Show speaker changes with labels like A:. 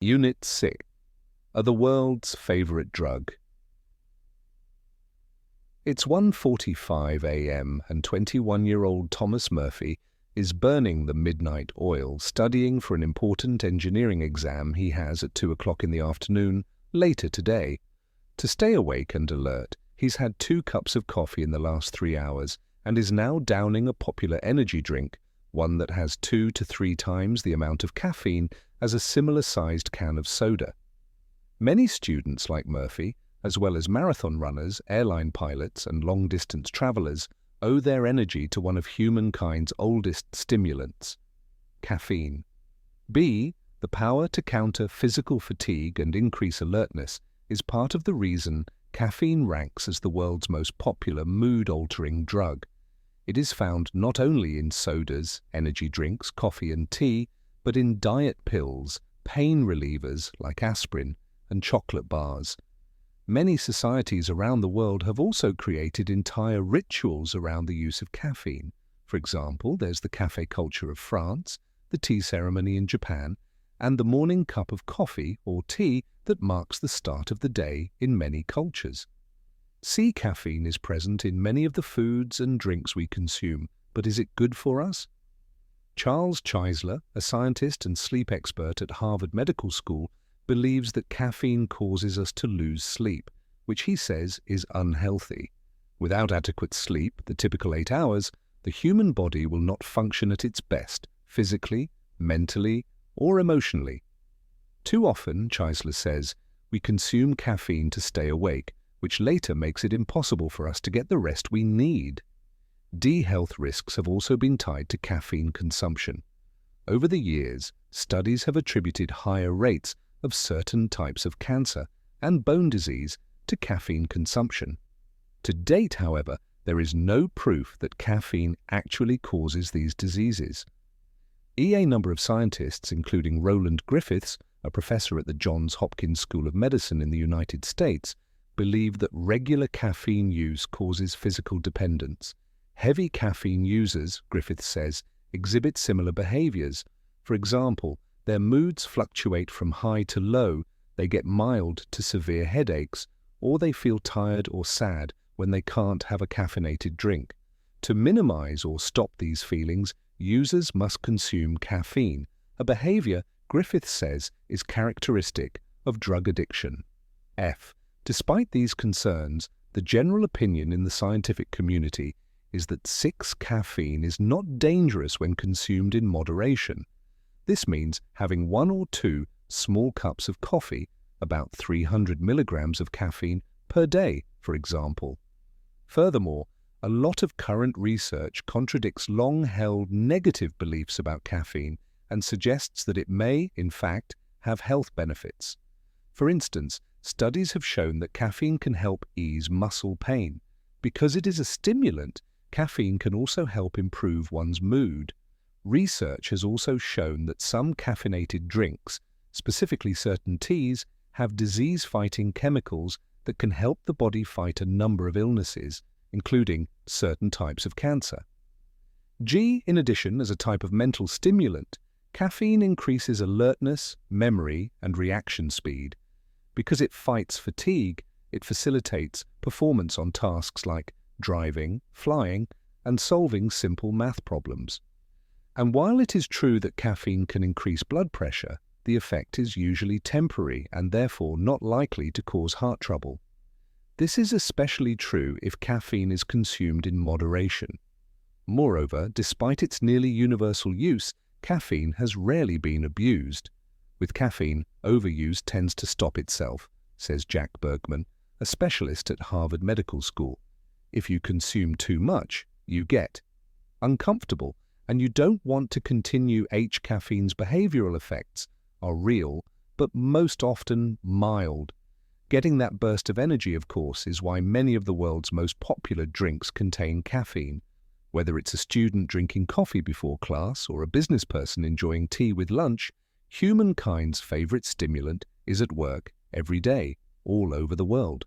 A: Unit 6. Are the world's favorite drug. It's 1:45 a.m. and 21-year-old Thomas Murphy is burning the midnight oil studying for an important engineering exam he has at 2 o'clock in the afternoon later today. To stay awake and alert, he's had 2 cups of coffee in the last 3 hours and is now downing a popular energy drink, one that has 2 to 3 times the amount of caffeine as a similar-sized can of soda. Many students like Murphy, as well as marathon runners, airline pilots, and long-distance travelers, owe their energy to one of humankind's oldest stimulants, caffeine. B, the power to counter physical fatigue and increase alertness, is part of the reason caffeine ranks as the world's most popular mood-altering drug. It is found not only in sodas, energy drinks, coffee and tea, but in diet pills, pain relievers like aspirin, and chocolate bars. Many societies around the world have also created entire rituals around the use of caffeine. For example, there's the café culture of France, the tea ceremony in Japan, and the morning cup of coffee or tea that marks the start of the day in many cultures. C, caffeine is present in many of the foods and drinks we consume, but is it good for us? Charles Czeisler, a scientist and sleep expert at Harvard Medical School, believes that caffeine causes us to lose sleep, which he says is unhealthy. Without adequate sleep, the typical 8 hours, the human body will not function at its best, physically, mentally, or emotionally. Too often, Czeisler says, we consume caffeine to stay awake, which later makes it impossible for us to get the rest we need. D, health risks have also been tied to caffeine consumption. Over the years, studies have attributed higher rates of certain types of cancer and bone disease to caffeine consumption. To date, however, there is no proof that caffeine actually causes these diseases. A number of scientists, including Roland Griffiths, a professor at the Johns Hopkins School of Medicine in the United States, believe that regular caffeine use causes physical dependence. Heavy caffeine users, Griffiths says, exhibit similar behaviors. For example, their moods fluctuate from high to low, they get mild to severe headaches, or they feel tired or sad when they can't have a caffeinated drink. To minimize or stop these feelings, users must consume caffeine, a behavior Griffiths says is characteristic of drug addiction. F. Despite these concerns, the general opinion in the scientific community is that 6 caffeine is not dangerous when consumed in moderation. This means having 1 or 2 small cups of coffee, about 300 milligrams of caffeine per day, for example. Furthermore, a lot of current research contradicts long-held negative beliefs about caffeine and suggests that it may, in fact, have health benefits. For instance, studies have shown that caffeine can help ease muscle pain. Because it is a stimulant, caffeine can also help improve one's mood. Research has also shown that some caffeinated drinks, specifically certain teas, have disease-fighting chemicals that can help the body fight a number of illnesses, including certain types of cancer. G, in addition, as a type of mental stimulant, caffeine increases alertness, memory, and reaction speed. Because it fights fatigue, it facilitates performance on tasks like driving, flying, and solving simple math problems. And while it is true that caffeine can increase blood pressure, the effect is usually temporary and therefore not likely to cause heart trouble. This is especially true if caffeine is consumed in moderation. Moreover, despite its nearly universal use, caffeine has rarely been abused. With caffeine, overuse tends to stop itself, says Jack Bergman, a specialist at Harvard Medical School. If you consume too much, you get uncomfortable, and you don't want to continue. Caffeine's behavioral effects are real, but most often mild. Getting that burst of energy, of course, is why many of the world's most popular drinks contain caffeine. Whether it's a student drinking coffee before class or a business person enjoying tea with lunch, humankind's favorite stimulant is at work every day, all over the world.